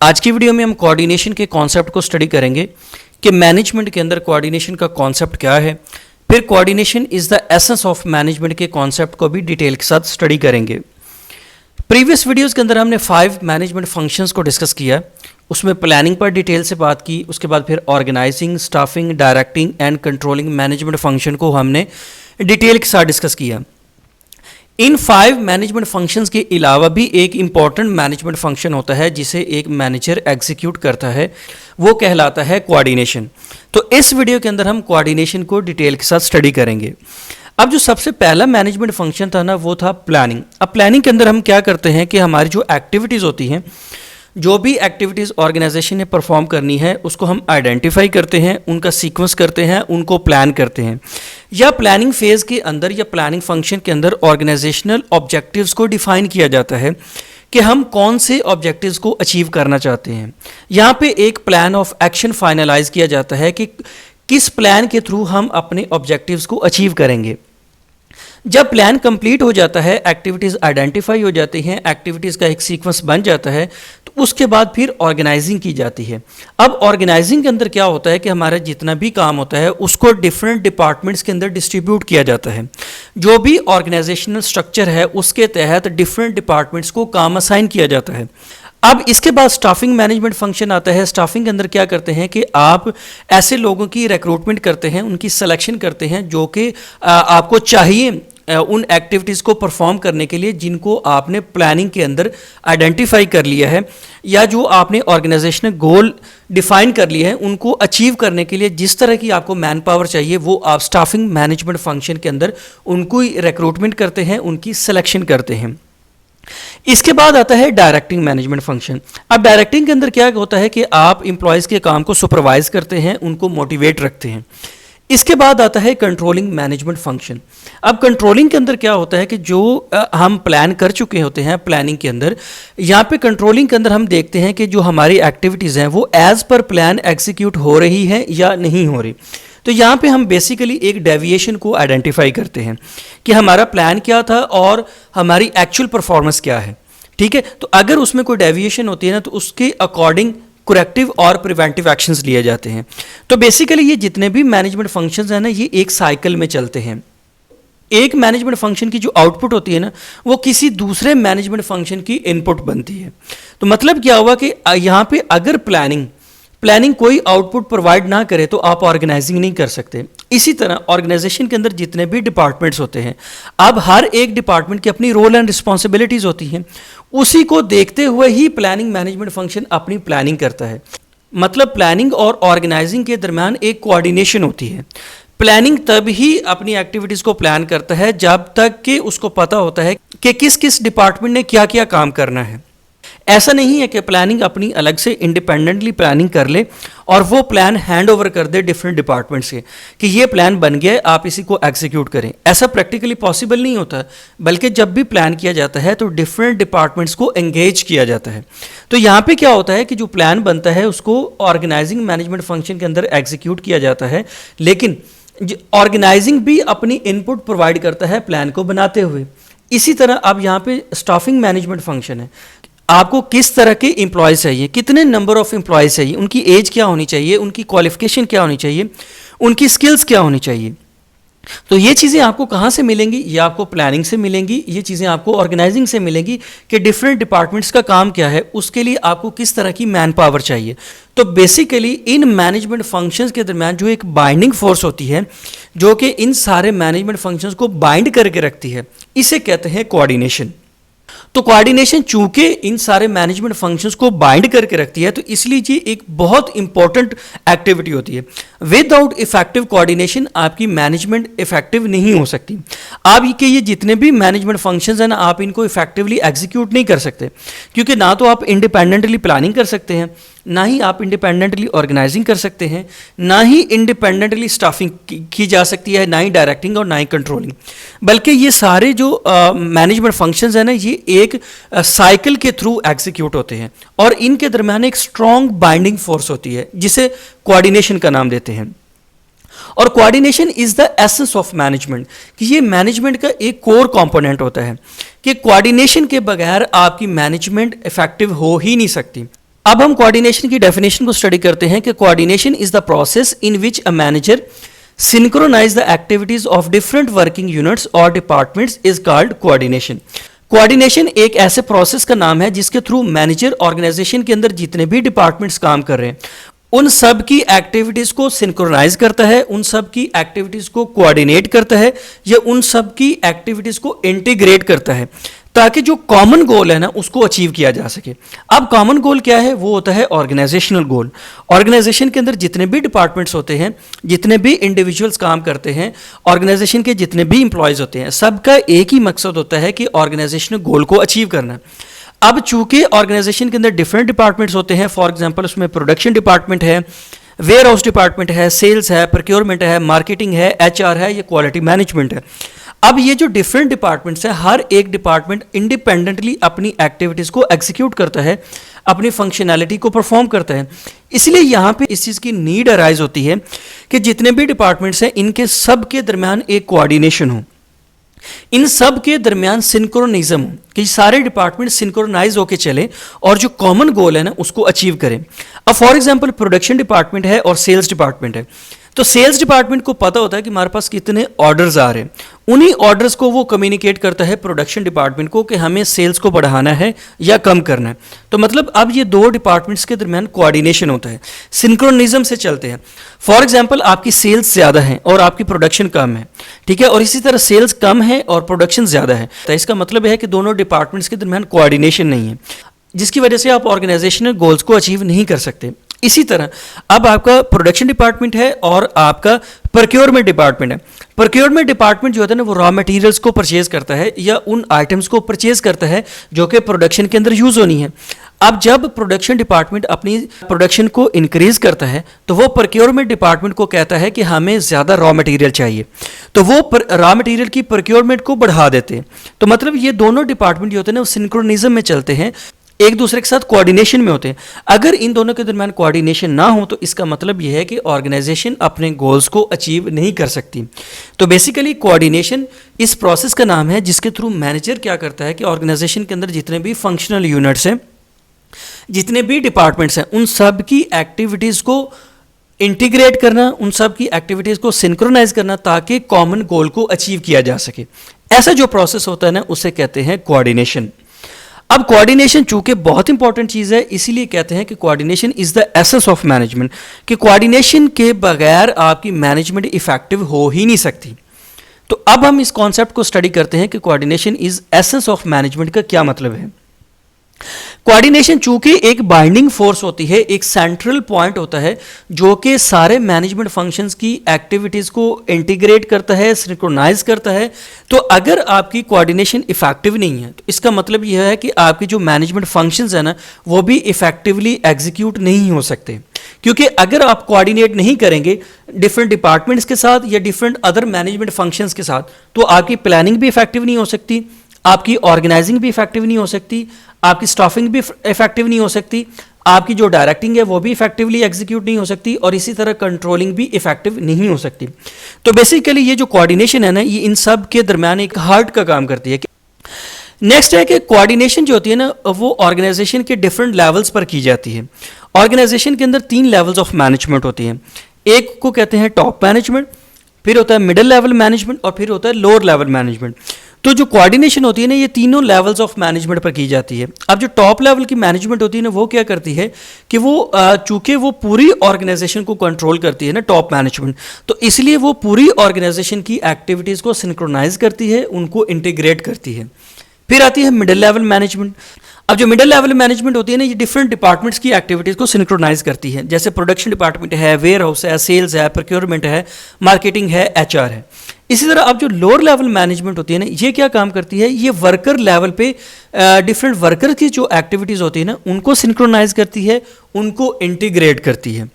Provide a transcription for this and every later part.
आज की वीडियो में हम कोऑर्डिनेशन के कॉन्सेप्ट को स्टडी करेंगे कि मैनेजमेंट के अंदर कोऑर्डिनेशन का कॉन्सेप्ट क्या है। फिर coordination is the essence of management के कॉन्सेप्ट को भी डिटेल के साथ स्टडी करेंगे। प्रीवियस वीडियोस के अंदर हमने 5 मैनेजमेंट फंक्शंस को डिस्कस किया। उसमें प्लानिंग पर डिटेल से बात की, उसके बाद फिर organising, staffing, directing and controlling management function को हमने डिटेल के साथ डिस्कस किया। इन 5 मैनेजमेंट फंक्शंस के अलावा भी एक इम्पॉर्टेंट मैनेजमेंट फंक्शन होता है जिसे एक मैनेजर एग्जीक्यूट करता है, वो कहलाता है कोऑर्डिनेशन। तो इस वीडियो के अंदर हम कोऑर्डिनेशन को डिटेल के साथ स्टडी करेंगे। अब जो सबसे पहला मैनेजमेंट फंक्शन था ना, वो था प्लानिंग। अब प्लानिंग के अंदर हम क्या करते हैं कि हमारी जो एक्टिविटीज़ होती हैं, जो भी एक्टिविटीज़ ऑर्गेनाइजेशन ने परफॉर्म करनी है, उसको हम आइडेंटिफाई करते हैं, उनका सीक्वेंस करते हैं, उनको प्लान करते हैं। या प्लानिंग फेज़ के अंदर या प्लानिंग फंक्शन के अंदर ऑर्गेनाइजेशनल ऑब्जेक्टिव्स को डिफाइन किया जाता है कि हम कौन से ऑब्जेक्टिव्स को अचीव करना चाहते हैं। यहाँ पे एक प्लान ऑफ एक्शन फाइनलाइज किया जाता है कि किस प्लान के थ्रू हम अपने ऑब्जेक्टिव्स को अचीव करेंगे। जब प्लान कंप्लीट हो जाता है, एक्टिविटीज़ आइडेंटिफाई हो जाती हैं, एक्टिविटीज़ का एक सीक्वेंस बन जाता है, तो उसके बाद फिर ऑर्गेनाइजिंग की जाती है। अब ऑर्गेनाइजिंग के अंदर क्या होता है कि हमारा जितना भी काम होता है उसको डिफरेंट डिपार्टमेंट्स के अंदर डिस्ट्रीब्यूट किया जाता है। जो भी ऑर्गेनाइजेशनल स्ट्रक्चर है उसके तहत डिफरेंट डिपार्टमेंट्स को काम असाइन किया जाता है। अब इसके बाद स्टाफिंग मैनेजमेंट फंक्शन आता है। स्टाफिंग के अंदर क्या करते हैं कि आप ऐसे लोगों की रिक्रूटमेंट करते हैं, उनकी सिलेक्शन करते हैं जो कि आपको चाहिए उन एक्टिविटीज़ को परफॉर्म करने के लिए जिनको आपने प्लानिंग के अंदर आइडेंटिफाई कर लिया है, या जो आपने ऑर्गेनाइजेशनल गोल डिफाइन कर लिया है, उनको अचीव करने के लिए जिस तरह की आपको मैन पावर चाहिए वो आप स्टाफिंग मैनेजमेंट फंक्शन के अंदर उनको रिक्रूटमेंट करते हैं, उनकी सिलेक्शन करते हैं। इसके बाद आता है डायरेक्टिंग मैनेजमेंट फंक्शन। अब डायरेक्टिंग के अंदर क्या होता है कि आप एम्प्लॉयज़ के काम को सुपरवाइज करते हैं, उनको मोटिवेट रखते हैं। इसके बाद आता है कंट्रोलिंग मैनेजमेंट फंक्शन। अब कंट्रोलिंग के अंदर क्या होता है कि जो हम प्लान कर चुके होते हैं प्लानिंग के अंदर, यहाँ पे कंट्रोलिंग के अंदर हम देखते हैं कि जो हमारी एक्टिविटीज़ हैं वो एज़ पर प्लान एग्जीक्यूट हो रही हैं या नहीं हो रही। तो यहाँ पे हम बेसिकली एक डेविएशन को आइडेंटिफाई करते हैं कि हमारा प्लान क्या था और हमारी एक्चुअल परफॉर्मेंस क्या है। ठीक है, तो अगर उसमें कोई डेविएशन होती है ना, तो उसके अकॉर्डिंग करेक्टिव और प्रिवेंटिव एक्शंस लिए जाते हैं। तो बेसिकली ये जितने भी मैनेजमेंट फंक्शंस हैं ना, ये एक साइकिल में चलते हैं। एक मैनेजमेंट फंक्शन की जो आउटपुट होती है ना, वो किसी दूसरे मैनेजमेंट फंक्शन की इनपुट बनती है। तो मतलब क्या हुआ कि यहाँ पे अगर प्लानिंग कोई आउटपुट प्रोवाइड ना करे तो आप ऑर्गेनाइजिंग नहीं कर सकते। इसी तरह ऑर्गेनाइजेशन के अंदर जितने भी डिपार्टमेंट्स होते हैं, अब हर एक डिपार्टमेंट की अपनी रोल एंड रिस्पॉन्सिबिलिटीज़ होती हैं, उसी को देखते हुए ही प्लानिंग मैनेजमेंट फंक्शन अपनी प्लानिंग करता है। मतलब प्लानिंग और ऑर्गेनाइजिंग के दरमियान एक कोऑर्डिनेशन होती है। प्लानिंग तब ही अपनी एक्टिविटीज़ को प्लान करता है जब तक कि उसको पता होता है कि किस किस डिपार्टमेंट ने क्या क्या काम करना है। ऐसा नहीं है कि प्लानिंग अपनी अलग से इंडिपेंडेंटली प्लानिंग कर ले और वो प्लान हैंड ओवर कर दे डिफरेंट डिपार्टमेंट्स के कि ये प्लान बन गया, आप इसी को एग्जीक्यूट करें। ऐसा प्रैक्टिकली पॉसिबल नहीं होता, बल्कि जब भी प्लान किया जाता है तो डिफरेंट डिपार्टमेंट्स को एंगेज किया जाता है। तो यहाँ पे क्या होता है कि जो प्लान बनता है उसको ऑर्गेनाइजिंग मैनेजमेंट फंक्शन के अंदर एग्जीक्यूट किया जाता है, लेकिन ऑर्गेनाइजिंग भी अपनी इनपुट प्रोवाइड करता है प्लान को बनाते हुए। इसी तरह अब यहाँ पे स्टाफिंग मैनेजमेंट फंक्शन है। आपको किस तरह के एम्प्लॉयज़ चाहिए, कितने नंबर ऑफ़ एम्प्लॉयज़ चाहिए, उनकी एज क्या होनी चाहिए, उनकी क्वालिफिकेशन क्या होनी चाहिए, उनकी स्किल्स क्या होनी चाहिए। तो ये चीज़ें आपको कहाँ से मिलेंगी? ये आपको प्लानिंग से मिलेंगी, ये चीज़ें आपको ऑर्गेनाइजिंग से मिलेंगी कि डिफरेंट डिपार्टमेंट्स का काम क्या है, उसके लिए आपको किस तरह की मैन पावर चाहिए। तो बेसिकली इन मैनेजमेंट फंक्शंस के दरमियान जो एक बाइंडिंग फोर्स होती है, जो कि इन सारे मैनेजमेंट फंक्शंस को बाइंड करके रखती है, इसे कहते हैं कोऑर्डिनेशन। तो कोऑर्डिनेशन चूंकि इन सारे मैनेजमेंट फंक्शंस को बाइंड करके रखती है, तो इसलिए ये एक बहुत इंपॉर्टेंट एक्टिविटी होती है। विदाउट इफेक्टिव कोऑर्डिनेशन आपकी मैनेजमेंट इफेक्टिव नहीं हो सकती। आप के ये जितने भी मैनेजमेंट फंक्शंस हैं ना, आप इनको इफेक्टिवली एग्जीक्यूट नहीं कर सकते, क्योंकि ना तो आप इंडिपेंडेंटली प्लानिंग कर सकते हैं, ना ही आप इंडिपेंडेंटली ऑर्गेनाइजिंग कर सकते हैं, ना ही इंडिपेंडेंटली स्टाफिंग की जा सकती है, ना ही डायरेक्टिंग और ना ही कंट्रोलिंग। बल्कि ये सारे जो मैनेजमेंट फंक्शंस हैं ना, ये एक साइकिल के थ्रू एग्जीक्यूट होते हैं और इनके दरमियान एक स्ट्रॉन्ग बाइंडिंग फोर्स होती है जिसे कोऑर्डिनेशन का नाम देते हैं। और coordination is the essence of management, कि ये मैनेजमेंट का एक कोर कंपोनेंट होता है कि कोऑर्डिनेशन के बगैर आपकी मैनेजमेंट इफेक्टिव हो ही नहीं सकती। अब हम कोऑर्डिनेशन की डेफिनेशन को स्टडी करते हैं कि coordination is the process in which a manager synchronize the activities of different working units or departments is called coordination. Coordination एक ऐसे प्रोसेस का नाम है जिसके थ्रू मैनेजर ऑर्गेनाइजेशन के अंदर जितने भी डिपार्टमेंट्स काम कर रहे हैं उन सब की एक्टिविटीज को सिंक्रोनाइज करता है, उन सब की एक्टिविटीज को कोऑर्डिनेट करता है या उन सब की एक्टिविटीज को इंटीग्रेट करता है ताकि जो कॉमन गोल है ना उसको अचीव किया जा सके। अब कॉमन गोल क्या है? वो होता है ऑर्गेनाइजेशनल गोल। ऑर्गेनाइजेशन के अंदर जितने भी डिपार्टमेंट्स होते हैं, जितने भी इंडिविजुअल्स काम करते हैं, ऑर्गेनाइजेशन के जितने भी इंप्लॉयज होते हैं, सबका एक ही मकसद होता है कि ऑर्गेनाइजेशनल गोल को अचीव करना। अब चूंकि ऑर्गेनाइजेशन के अंदर डिफरेंट डिपार्टमेंट्स होते हैं, फॉर एग्जांपल उसमें प्रोडक्शन डिपार्टमेंट है, वेयर हाउस डिपार्टमेंट है, सेल्स है, प्रोक्योरमेंट है, मार्केटिंग है, एचआर है, या क्वालिटी मैनेजमेंट है। अब ये जो डिफरेंट डिपार्टमेंट्स हैं, हर एक डिपार्टमेंट इंडिपेंडेंटली अपनी एक्टिविटीज़ को एग्जीक्यूट करता है, अपनी फंक्शनैलिटी को परफॉर्म करता है। इसलिए यहाँ पे इस चीज़ की नीड अराइज होती है कि जितने भी डिपार्टमेंट्स हैं इनके सब के दरमियान एक कोऑर्डिनेशन हो, इन सब के दरमियान सिंक्रोनिज्म हो कि सारे डिपार्टमेंट सिंक्रोनाइज होकर चले और जो कॉमन गोल है ना उसको अचीव करें। अब फॉर एग्जांपल प्रोडक्शन डिपार्टमेंट है और सेल्स डिपार्टमेंट है, तो सेल्स डिपार्टमेंट को पता होता है कि हमारे पास कितने ऑर्डर्स आ रहे हैं, उन्हीं ऑर्डर्स को वो कम्युनिकेट करता है प्रोडक्शन डिपार्टमेंट को कि हमें सेल्स को बढ़ाना है या कम करना है। तो मतलब अब ये दो डिपार्टमेंट्स के दरमियान कोऑर्डिनेशन होता है, सिंक्रोनिज्म से चलते हैं। फॉर एग्जांपल आपकी सेल्स ज़्यादा है और आपकी प्रोडक्शन कम है, ठीक है, और इसी तरह सेल्स कम है और प्रोडक्शन ज़्यादा है, तो इसका मतलब है कि दोनों डिपार्टमेंट्स के दरमियान कोऑर्डिनेशन नहीं है, जिसकी वजह से आप ऑर्गेनाइजेशनल गोल्स को अचीव नहीं कर सकते। इसी तरह अब आपका प्रोडक्शन डिपार्टमेंट है और आपका प्रोक्योरमेंट डिपार्टमेंट है। प्रोक्योरमेंट डिपार्टमेंट जो होता है ना वो रॉ मटेरियल्स को परचेज करता है या उन आइटम्स को परचेज करता है जो कि प्रोडक्शन के अंदर यूज होनी है। अब जब प्रोडक्शन डिपार्टमेंट अपनी प्रोडक्शन को इंक्रीज करता है तो वो प्रोक्योरमेंट डिपार्टमेंट को कहता है कि हमें ज़्यादा रॉ मटेरियल चाहिए, तो वो रॉ मटेरियल की प्रोक्योरमेंट को बढ़ा देते हैं। तो मतलब ये दोनों डिपार्टमेंट जो होते हैं ना वो सिंक्रोनिज्म में चलते हैं, एक दूसरे के साथ कोऑर्डिनेशन में होते हैं। अगर इन दोनों के दरमियान कोऑर्डिनेशन ना हो तो इसका मतलब यह है कि ऑर्गेनाइजेशन अपने गोल्स को अचीव नहीं कर सकती। तो बेसिकली कोऑर्डिनेशन इस प्रोसेस का नाम है जिसके थ्रू मैनेजर क्या करता है कि ऑर्गेनाइजेशन के अंदर जितने भी फंक्शनल यूनिट्स हैं, जितने भी डिपार्टमेंट्स हैं, उन सब की एक्टिविटीज़ को इंटीग्रेट करना, उन सब की एक्टिविटीज़ को सिंक्रोनाइज करना ताकि कॉमन गोल को अचीव किया जा सके। ऐसा जो प्रोसेस होता है ना उसे कहते हैं कोऑर्डिनेशन। अब कोऑर्डिनेशन चूंकि बहुत इंपॉर्टेंट चीज़ है इसीलिए कहते हैं कि coordination is the essence of management, कि कोऑर्डिनेशन के बगैर आपकी मैनेजमेंट इफेक्टिव हो ही नहीं सकती। तो अब हम इस कॉन्सेप्ट को स्टडी करते हैं कि coordination is essence of management का क्या मतलब है। कोऑर्डिनेशन चूंकि एक बाइंडिंग फोर्स होती है, एक सेंट्रल पॉइंट होता है जो कि सारे मैनेजमेंट फंक्शंस की एक्टिविटीज़ को इंटीग्रेट करता है, सिंक्रोनाइज करता है। तो अगर आपकी कोऑर्डिनेशन इफेक्टिव नहीं है तो इसका मतलब यह है कि आपकी जो मैनेजमेंट फंक्शंस है ना वो भी इफेक्टिवली एग्जीक्यूट नहीं हो सकते, क्योंकि अगर आप कोऑर्डिनेट नहीं करेंगे डिफरेंट डिपार्टमेंट्स के साथ या डिफरेंट अदर मैनेजमेंट फंक्शंस के साथ तो आपकी प्लानिंग भी इफेक्टिव नहीं हो सकती, आपकी ऑर्गेनाइजिंग भी इफेक्टिव नहीं हो सकती, आपकी स्टाफिंग भी इफेक्टिव नहीं हो सकती, आपकी जो डायरेक्टिंग है वो भी इफेक्टिवली एग्जीक्यूट नहीं हो सकती और इसी तरह कंट्रोलिंग भी इफेक्टिव नहीं हो सकती। तो बेसिकली ये जो कोऑर्डिनेशन है ना ये इन सब के दरमियान एक हार्ट का काम करती है। नेक्स्ट है कि कोऑर्डिनेशन जो होती है ना वो ऑर्गेनाइजेशन के डिफरेंट लेवल्स पर की जाती है। ऑर्गेनाइजेशन के अंदर 3 लेवल्स ऑफ मैनेजमेंट होती हैं। एक को कहते हैं टॉप मैनेजमेंट, फिर होता है मिडिल लेवल मैनेजमेंट और फिर होता है लोअर लेवल मैनेजमेंट। तो जो कोऑर्डिनेशन होती है ना ये तीनों लेवल्स ऑफ मैनेजमेंट पर की जाती है। अब जो टॉप लेवल की मैनेजमेंट होती है ना वो क्या करती है कि वो चूंकि वो पूरी ऑर्गेनाइजेशन को कंट्रोल करती है ना टॉप मैनेजमेंट, तो इसलिए वो पूरी ऑर्गेनाइजेशन की एक्टिविटीज़ को सिंक्रोनाइज करती है, उनको इंटीग्रेट करती है। फिर आती है मिडिल लेवल मैनेजमेंट। अब जो मिडिल लेवल मैनेजमेंट होती है ना ये डिफरेंट डिपार्टमेंट्स की एक्टिविटीज़ को सिंक्रोनाइज करती है, जैसे प्रोडक्शन डिपार्टमेंट है, वेयर हाउस है, सेल्स है, प्रोक्योरमेंट है, मार्केटिंग है, एचआर है। इसी तरह अब जो लोअर लेवल मैनेजमेंट होती है ना ये क्या काम करती है, ये वर्कर लेवल पे डिफरेंट वर्कर की जो एक्टिविटीज़ होती है ना उनको सिंक्रोनाइज करती है, उनको इंटीग्रेट करती है।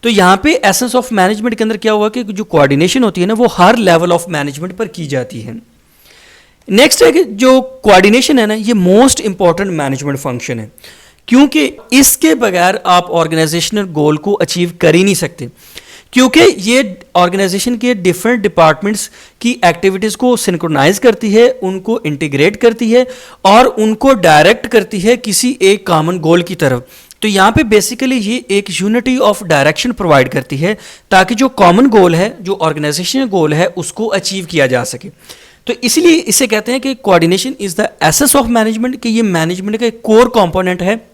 तो यहाँ पे एसेंस ऑफ मैनेजमेंट के अंदर क्या हुआ कि जो कोऑर्डिनेशन होती है ना वो हर लेवल ऑफ मैनेजमेंट पर की जाती है। नेक्स्ट है कि जो कोऑर्डिनेशन है ना ये मोस्ट इंपॉर्टेंट मैनेजमेंट फंक्शन है, क्योंकि इसके बगैर आप ऑर्गेनाइजेशनल गोल को अचीव कर ही नहीं सकते, क्योंकि ये ऑर्गेनाइजेशन के डिफरेंट डिपार्टमेंट्स की एक्टिविटीज़ को सिंक्रोनाइज करती है, उनको इंटीग्रेट करती है और उनको डायरेक्ट करती है किसी एक कॉमन गोल की तरफ। तो यहाँ पे बेसिकली ये एक यूनिटी ऑफ डायरेक्शन प्रोवाइड करती है ताकि जो कॉमन गोल है, जो ऑर्गेनाइजेशनल गोल है, उसको अचीव किया जा सके। तो इसलिए इसे कहते हैं कि coordination is the essence of management, कि ये मैनेजमेंट का एक कोर कंपोनेंट है।